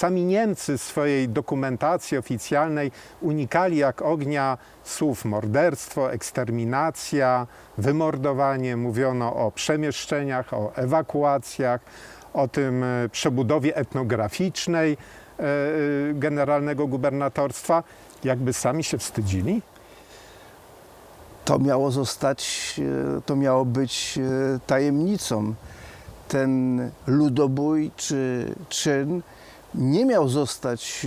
Sami Niemcy w swojej dokumentacji oficjalnej unikali jak ognia słów morderstwo, eksterminacja, wymordowanie. Mówiono o przemieszczeniach, o ewakuacjach, o tym przebudowie etnograficznej generalnego gubernatorstwa. Jakby sami się wstydzili? To miało być tajemnicą. Ten ludobój czy czyn nie miał zostać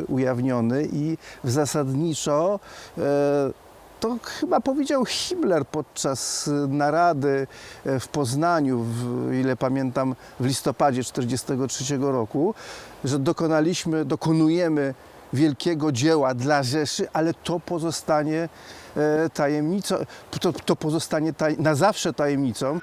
ujawniony i zasadniczo to chyba powiedział Himmler podczas narady w Poznaniu, ile pamiętam, w listopadzie 1943 roku, że dokonujemy wielkiego dzieła dla Rzeszy, ale to pozostanie tajemnicą, to pozostanie na zawsze tajemnicą.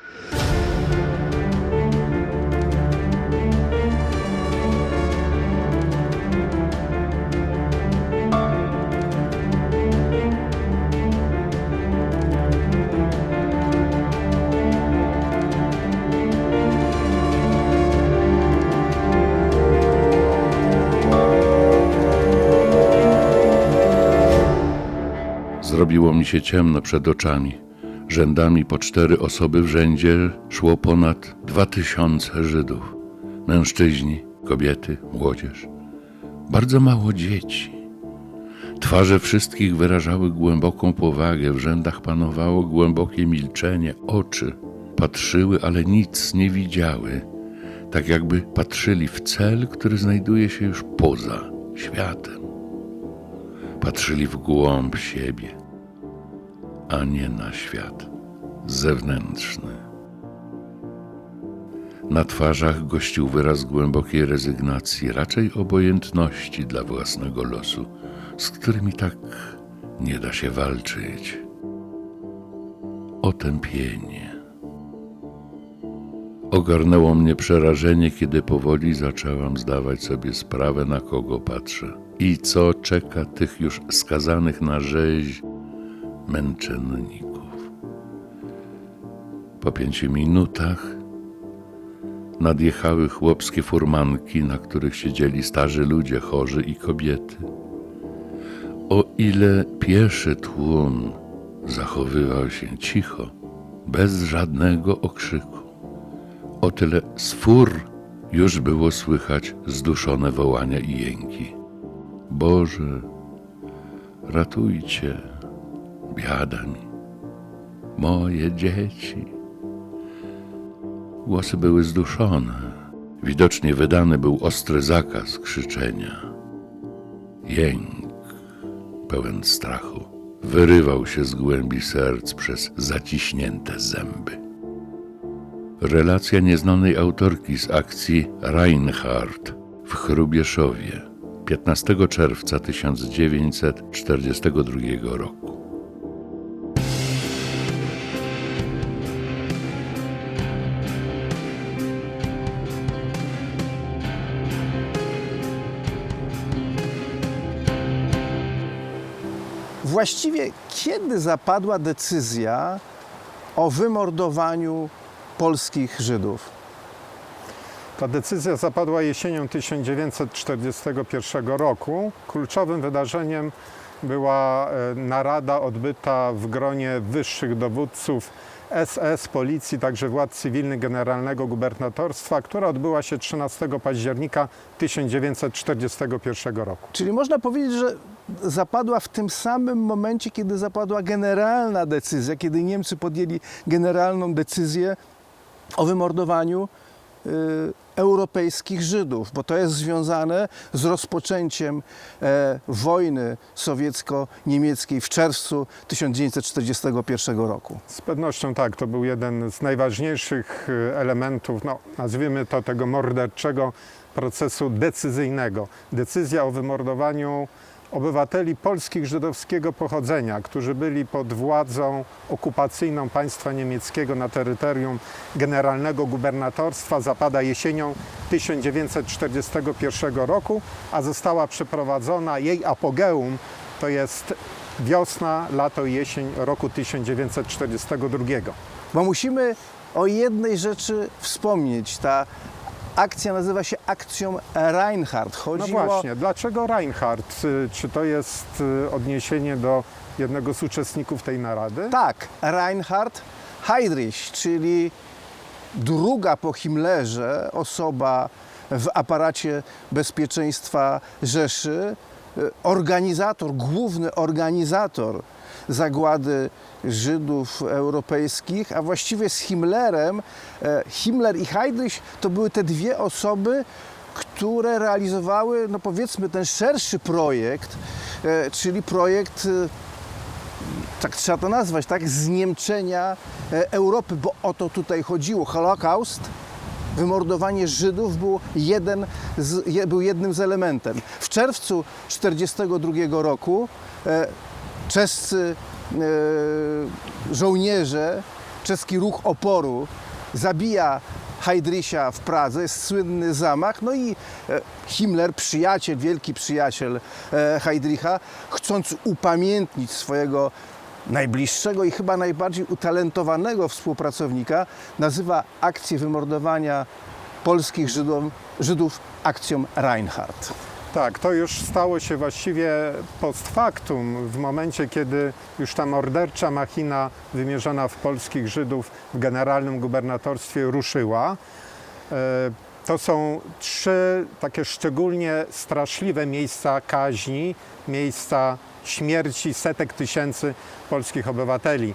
Zrobiło mi się ciemno przed oczami. Rzędami po 4 osoby w rzędzie szło ponad 2000 Żydów. Mężczyźni, kobiety, młodzież. Bardzo mało dzieci. Twarze wszystkich wyrażały głęboką powagę, w rzędach panowało głębokie milczenie, oczy patrzyły, ale nic nie widziały, tak jakby patrzyli w cel, który znajduje się już poza światem. Patrzyli w głąb siebie, a nie na świat zewnętrzny. Na twarzach gościł wyraz głębokiej rezygnacji, raczej obojętności dla własnego losu, z którymi tak nie da się walczyć. Otępienie. Ogarnęło mnie przerażenie, kiedy powoli zaczęłam zdawać sobie sprawę, na kogo patrzę i co czeka tych już skazanych na rzeź męczenników. Po 5 minutach nadjechały chłopskie furmanki, na których siedzieli starzy ludzie, chorzy i kobiety. O ile pieszy tłum zachowywał się cicho, bez żadnego okrzyku, o tyle z fur już było słychać zduszone wołania i jęki. Boże, ratujcie, biada mi, moje dzieci. Głosy były zduszone. Widocznie wydany był ostry zakaz krzyczenia. Jęk, pełen strachu, wyrywał się z głębi serc przez zaciśnięte zęby. Relacja nieznanej autorki z akcji Reinhardt w Hrubieszowie 15 czerwca 1942 roku. Właściwie kiedy zapadła decyzja o wymordowaniu polskich Żydów? Ta decyzja zapadła jesienią 1941 roku. Kluczowym wydarzeniem była narada odbyta w gronie wyższych dowódców SS, policji, także władz cywilnych Generalnego Gubernatorstwa, która odbyła się 13 października 1941 roku. Czyli można powiedzieć, że zapadła w tym samym momencie, kiedy zapadła generalna decyzja, kiedy Niemcy podjęli generalną decyzję o wymordowaniu europejskich Żydów, bo to jest związane z rozpoczęciem wojny sowiecko-niemieckiej w czerwcu 1941 roku. Z pewnością tak, to był jeden z najważniejszych elementów, nazwijmy to, tego morderczego procesu decyzyjnego. Decyzja o wymordowaniu obywateli polskich żydowskiego pochodzenia, którzy byli pod władzą okupacyjną państwa niemieckiego na terytorium Generalnego Gubernatorstwa, zapada jesienią 1941 roku, a została przeprowadzona jej apogeum, to jest wiosna, lato i jesień roku 1942. Bo musimy o jednej rzeczy wspomnieć. Ta Akcja nazywa się akcją Reinhardt. No Chodzi o... właśnie, dlaczego Reinhardt? Czy to jest odniesienie do jednego z uczestników tej narady? Tak, Reinhard Heydrich, czyli druga po Himmlerze osoba w aparacie bezpieczeństwa Rzeszy, główny organizator zagłady Żydów europejskich, a właściwie z Himmlerem, Himmler i Heydrich to były te dwie osoby, które realizowały, no powiedzmy, ten szerszy projekt, czyli projekt, tak trzeba to nazwać, tak, zniemczenia Europy, bo o to tutaj chodziło. Holokaust, wymordowanie Żydów był jednym z elementem. W czerwcu 1942 roku czescy żołnierze, czeski ruch oporu zabija Heydricha w Pradze, jest słynny zamach, no i Himmler, wielki przyjaciel Heydricha, chcąc upamiętnić swojego najbliższego i chyba najbardziej utalentowanego współpracownika, nazywa akcję wymordowania polskich Żydów akcją Reinhardt. Tak, to już stało się właściwie post factum, w momencie, kiedy już ta mordercza machina wymierzona w polskich Żydów w generalnym gubernatorstwie ruszyła. To są 3 takie szczególnie straszliwe miejsca kaźni, miejsca śmierci setek tysięcy polskich obywateli.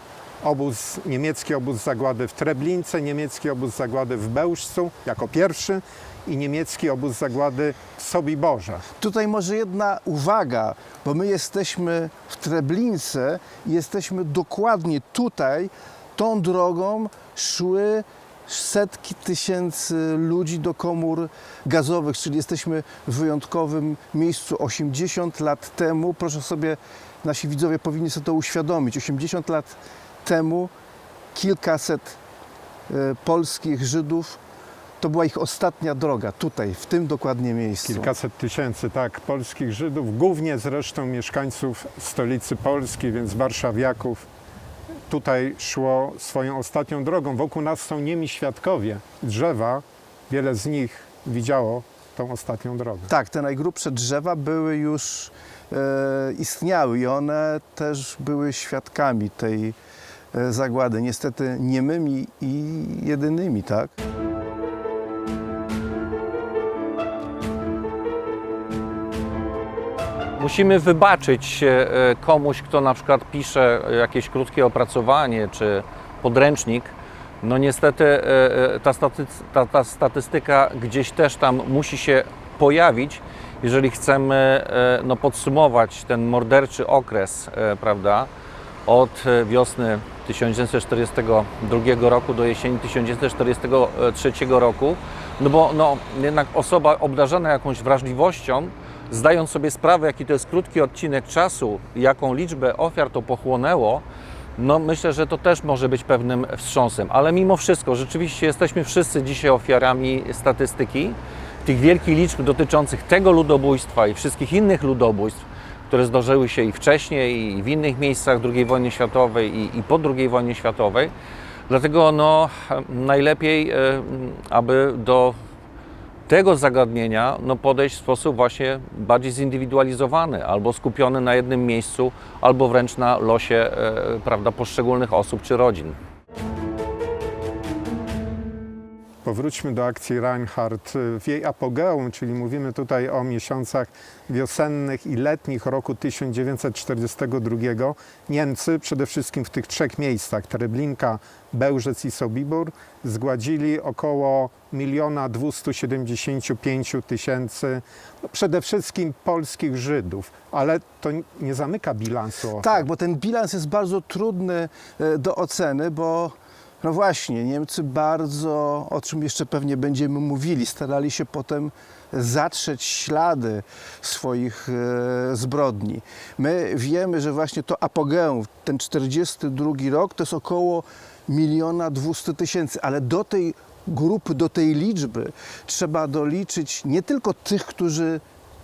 Niemiecki obóz zagłady w Treblince, niemiecki obóz zagłady w Bełżcu jako pierwszy i niemiecki obóz zagłady w Sobiborze. Tutaj może jedna uwaga, bo my jesteśmy w Treblince i jesteśmy dokładnie tutaj, tą drogą szły setki tysięcy ludzi do komór gazowych, czyli jesteśmy w wyjątkowym miejscu. 80 lat temu, proszę sobie, nasi widzowie powinni sobie to uświadomić, 80 lat temu kilkaset polskich Żydów, to była ich ostatnia droga, tutaj, w tym dokładnie miejscu. Kilkaset tysięcy, tak, polskich Żydów, głównie zresztą mieszkańców stolicy Polski, więc warszawiaków, tutaj szło swoją ostatnią drogą. Wokół nas są niemi świadkowie, drzewa, wiele z nich widziało tą ostatnią drogę. Tak, te najgrubsze drzewa były już, istniały i one też były świadkami tej zagłady, niestety niemymi i jedynymi, tak? Musimy wybaczyć komuś, kto na przykład pisze jakieś krótkie opracowanie czy podręcznik. No niestety ta statystyka gdzieś też tam musi się pojawić, jeżeli chcemy no, podsumować ten morderczy okres, prawda, od wiosny 1942 roku do jesieni 1943 roku, no bo no, jednak osoba obdarzona jakąś wrażliwością, zdając sobie sprawę, jaki to jest krótki odcinek czasu, jaką liczbę ofiar to pochłonęło, no myślę, że to też może być pewnym wstrząsem. Ale mimo wszystko, rzeczywiście jesteśmy wszyscy dzisiaj ofiarami statystyki, tych wielkich liczb dotyczących tego ludobójstwa i wszystkich innych ludobójstw, które zdarzyły się i wcześniej, i w innych miejscach II wojny światowej, i po II wojnie światowej. Dlatego no, najlepiej, aby do tego zagadnienia no, podejść w sposób właśnie bardziej zindywidualizowany, albo skupiony na jednym miejscu, albo wręcz na losie prawda, poszczególnych osób czy rodzin. Powróćmy do akcji Reinhardt. W jej apogeum, czyli mówimy tutaj o miesiącach wiosennych i letnich roku 1942, Niemcy przede wszystkim w tych 3 miejscach, Treblinka, Bełżec i Sobibór, zgładzili około 1 275 000 przede wszystkim polskich Żydów, ale to nie zamyka bilansu ofiar. Tak, bo ten bilans jest bardzo trudny do oceny, bo no właśnie, Niemcy bardzo, o czym jeszcze pewnie będziemy mówili, starali się potem zatrzeć ślady swoich zbrodni. My wiemy, że właśnie to apogeum, ten 42 rok, to jest około 1 200 000, ale do tej grupy, do tej liczby trzeba doliczyć nie tylko tych, którzy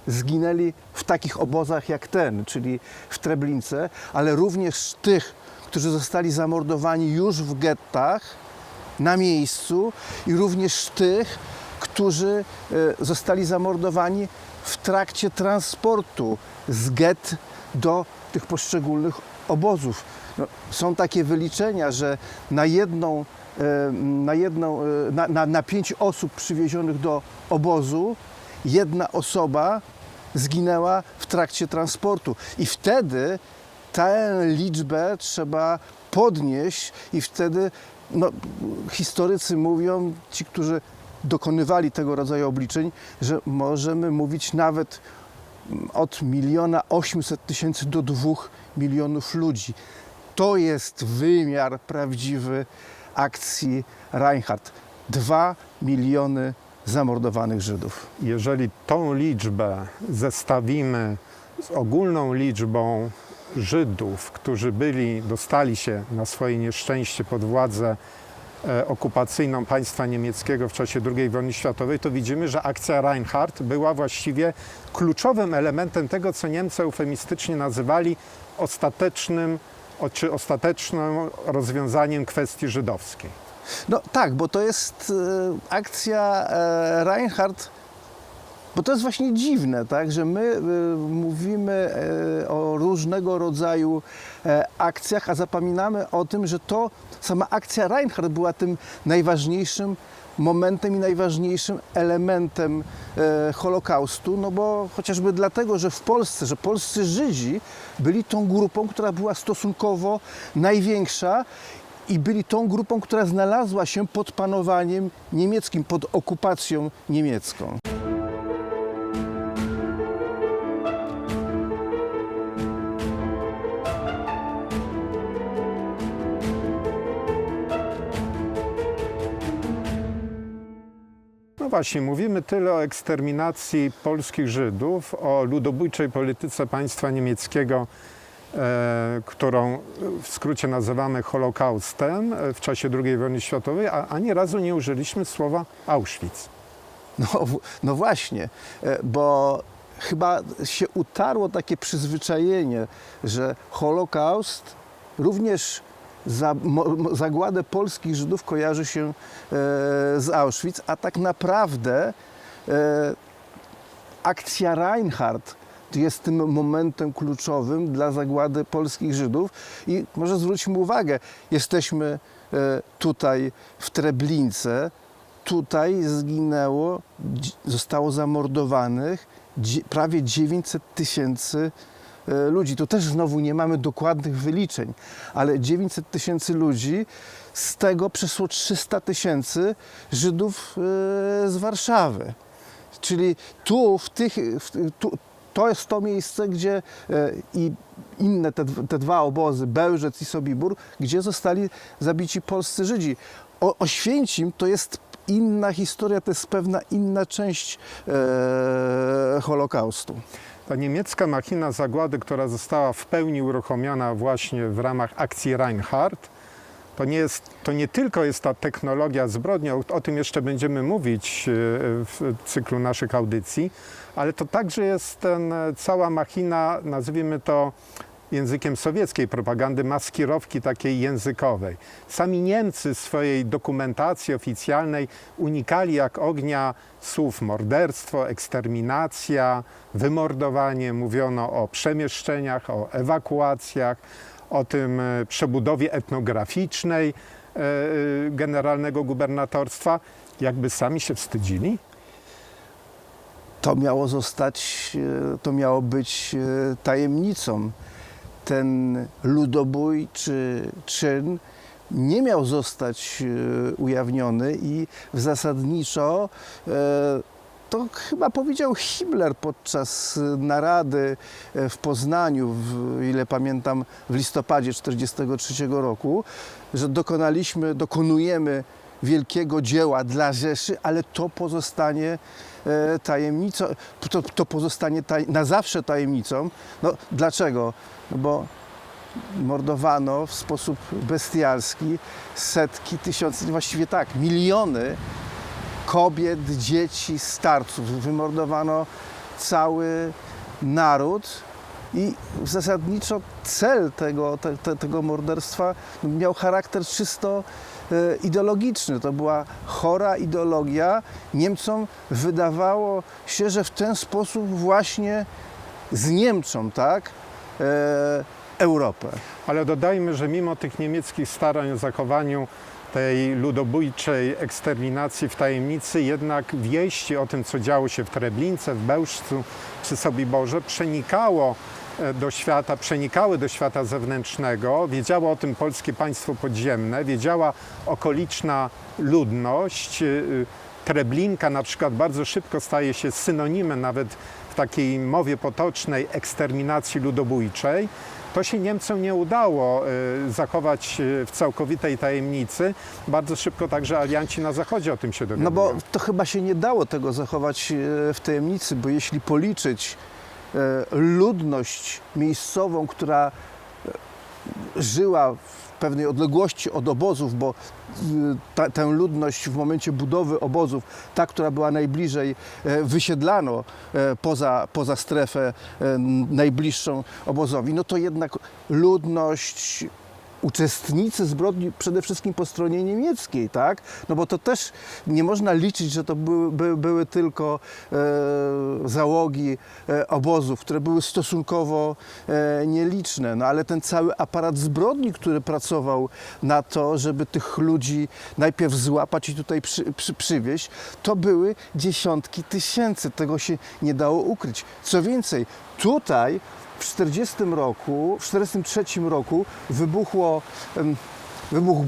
zginęli w takich obozach jak ten, czyli w Treblince, ale również tych, którzy zostali zamordowani już w gettach, na miejscu, i również tych, którzy zostali zamordowani w trakcie transportu z get do tych poszczególnych obozów. No, są takie wyliczenia, że na 5 osób przywiezionych do obozu jedna osoba zginęła w trakcie transportu. I wtedy tę liczbę trzeba podnieść i wtedy historycy mówią, ci, którzy dokonywali tego rodzaju obliczeń, że możemy mówić nawet od 1 800 000 do 2 milionów ludzi. To jest wymiar prawdziwy akcji Reinhardt. 2 miliony zamordowanych Żydów. Jeżeli tą liczbę zestawimy z ogólną liczbą Żydów, którzy dostali się na swoje nieszczęście pod władzę okupacyjną państwa niemieckiego w czasie II wojny światowej, to widzimy, że akcja Reinhardt była właściwie kluczowym elementem tego, co Niemcy eufemistycznie nazywali ostatecznym rozwiązaniem kwestii żydowskiej. No tak, bo to jest akcja Reinhardt, bo to jest właśnie dziwne, tak, że my mówimy o różnego rodzaju akcjach, a zapominamy o tym, że to sama akcja Reinhardt była tym najważniejszym momentem i najważniejszym elementem Holokaustu, no bo chociażby dlatego, że że polscy Żydzi byli tą grupą, która była stosunkowo największa i byli tą grupą, która znalazła się pod panowaniem niemieckim, pod okupacją niemiecką. No właśnie, mówimy tyle o eksterminacji polskich Żydów, o ludobójczej polityce państwa niemieckiego, którą w skrócie nazywamy Holokaustem w czasie II wojny światowej, a ani razu nie użyliśmy słowa Auschwitz. No właśnie, bo chyba się utarło takie przyzwyczajenie, że Holokaust również zagładę polskich Żydów kojarzy się z Auschwitz, a tak naprawdę akcja Reinhardt jest tym momentem kluczowym dla zagłady polskich Żydów. I może zwróćmy uwagę, jesteśmy tutaj w Treblince, tutaj zostało zamordowanych prawie 900 000 ludzi. Tu też znowu nie mamy dokładnych wyliczeń, ale 900 000 ludzi, z tego przeszło 300 000 Żydów z Warszawy. Czyli to jest to miejsce, gdzie i inne te dwa obozy, Bełżec i Sobibór, gdzie zostali zabici polscy Żydzi. Oświęcim to jest inna historia, to jest pewna inna część Holokaustu. Ta niemiecka machina zagłady, która została w pełni uruchomiona właśnie w ramach akcji Reinhardt, to nie tylko jest ta technologia zbrodni, o tym jeszcze będziemy mówić w cyklu naszych audycji, ale to także jest cała machina, nazwijmy to językiem sowieckiej propagandy, maskirowki takiej językowej. Sami Niemcy w swojej dokumentacji oficjalnej unikali jak ognia słów morderstwo, eksterminacja, wymordowanie. Mówiono o przemieszczeniach, o ewakuacjach, o tym przebudowie etnograficznej generalnego gubernatorstwa. Jakby sami się wstydzili? To miało być tajemnicą. Ten ludobójczy czyn nie miał zostać ujawniony i zasadniczo to chyba powiedział Himmler podczas narady w Poznaniu, ile pamiętam, w listopadzie 1943 roku, że dokonujemy wielkiego dzieła dla Rzeszy, ale to pozostanie tajemnicą, to pozostanie na zawsze tajemnicą. No, dlaczego? No bo mordowano w sposób bestialski setki, tysiące, właściwie tak, miliony kobiet, dzieci, starców. Wymordowano cały naród I zasadniczo cel tego morderstwa miał charakter czysto ideologiczny. To była chora ideologia. Niemcom wydawało się, że w ten sposób właśnie zniemczą, tak, Europę. Ale dodajmy, że mimo tych niemieckich starań o zachowaniu tej ludobójczej eksterminacji w tajemnicy, jednak wieści o tym, co działo się w Treblince, w Bełżcu czy Sobiborze, przenikały do świata zewnętrznego. Wiedziało o tym polskie państwo podziemne, wiedziała okoliczna ludność. Treblinka na przykład bardzo szybko staje się synonimem nawet w takiej mowie potocznej eksterminacji ludobójczej. To się Niemcom nie udało zachować w całkowitej tajemnicy. Bardzo szybko także alianci na Zachodzie o tym się dowiadują. No bo to chyba się nie dało tego zachować w tajemnicy, bo jeśli policzyć ludność miejscową, która żyła w pewnej odległości od obozów, bo tę ludność w momencie budowy obozów, ta, która była najbliżej, wysiedlano poza strefę najbliższą obozowi, no to jednak ludność, uczestnicy zbrodni przede wszystkim po stronie niemieckiej, tak? No bo to też nie można liczyć, że to były tylko załogi obozów, które były stosunkowo nieliczne, no ale ten cały aparat zbrodni, który pracował na to, żeby tych ludzi najpierw złapać i tutaj przywieźć, to były dziesiątki tysięcy, tego się nie dało ukryć. Co więcej, tutaj w 1943 roku wybuchł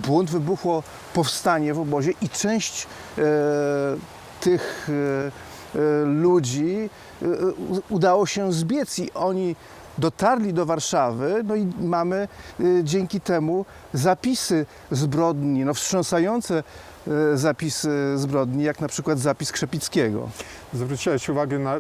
bunt, wybuchło powstanie w obozie i część tych ludzi udało się zbiec i oni dotarli do Warszawy, no i mamy dzięki temu zapisy zbrodni, no wstrząsające zapisy zbrodni, jak na przykład zapis Krzepickiego. Zwróciłeś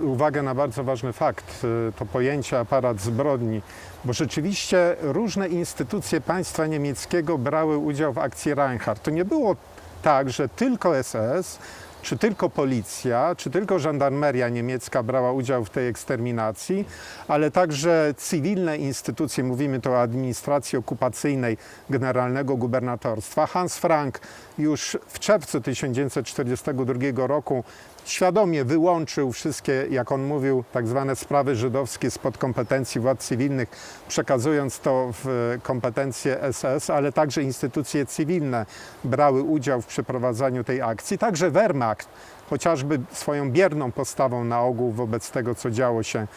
uwagę na bardzo ważny fakt, to pojęcie aparat zbrodni, bo rzeczywiście różne instytucje państwa niemieckiego brały udział w akcji Reinhardt. To nie było tak, że tylko SS, czy tylko policja, czy tylko żandarmeria niemiecka brała udział w tej eksterminacji, ale także cywilne instytucje, mówimy tu o administracji okupacyjnej Generalnego Gubernatorstwa. Hans Frank już w czerwcu 1942 roku świadomie wyłączył wszystkie, jak on mówił, tak zwane sprawy żydowskie spod kompetencji władz cywilnych, przekazując to w kompetencje SS, ale także instytucje cywilne brały udział w przeprowadzaniu tej akcji. Także Wehrmacht, chociażby swoją bierną postawą na ogół wobec tego, co działo się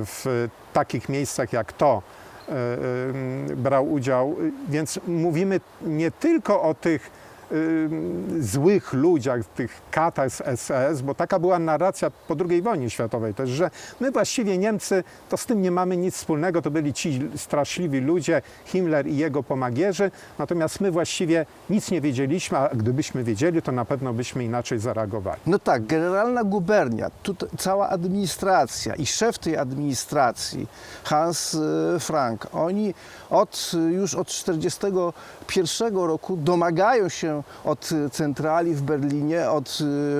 w takich miejscach jak to, brał udział. Więc mówimy nie tylko o tych złych ludziach, tych katach z SS, bo taka była narracja po II wojnie światowej też, że my właściwie Niemcy to z tym nie mamy nic wspólnego, to byli ci straszliwi ludzie, Himmler i jego pomagierzy, natomiast my właściwie nic nie wiedzieliśmy, a gdybyśmy wiedzieli, to na pewno byśmy inaczej zareagowali. No tak, generalna gubernia, cała administracja i szef tej administracji, Hans Frank, oni już od 1941 roku domagają się od centrali w Berlinie, od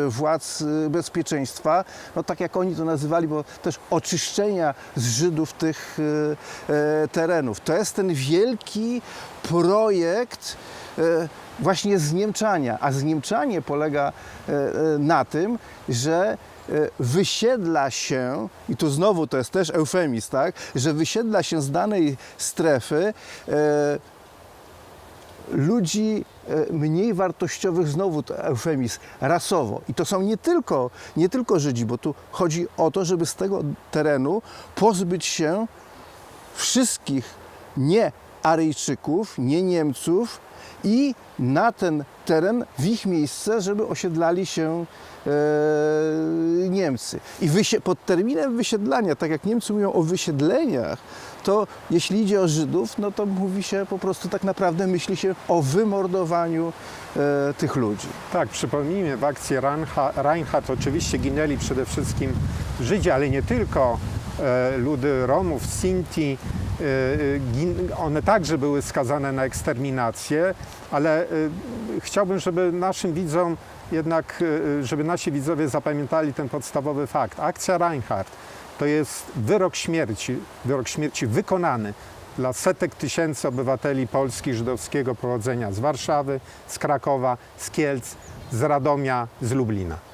władz bezpieczeństwa, no tak jak oni to nazywali, bo też oczyszczenia z Żydów tych terenów. To jest ten wielki projekt właśnie zniemczania, a zniemczanie polega na tym, że wysiedla się, i tu znowu to jest też eufemizm, tak, że wysiedla się z danej strefy ludzi mniej wartościowych, znowu to eufemizm, rasowo. I to są nie tylko Żydzi, bo tu chodzi o to, żeby z tego terenu pozbyć się wszystkich nie Aryjczyków, nie Niemców i na ten teren, w ich miejsce, żeby osiedlali się Niemcy. I pod terminem wysiedlania, tak jak Niemcy mówią o wysiedleniach, to jeśli idzie o Żydów, no to mówi się po prostu tak naprawdę, myśli się o wymordowaniu tych ludzi. Tak, przypomnijmy, w akcji Reinhardt oczywiście ginęli przede wszystkim Żydzi, ale nie tylko. Ludy Romów, Sinti, one także były skazane na eksterminację, ale chciałbym, żeby naszym widzom jednak, żeby nasi widzowie zapamiętali ten podstawowy fakt. Akcja Reinhardt to jest wyrok śmierci wykonany dla setek tysięcy obywateli Polski żydowskiego pochodzenia z Warszawy, z Krakowa, z Kielc, z Radomia, z Lublina.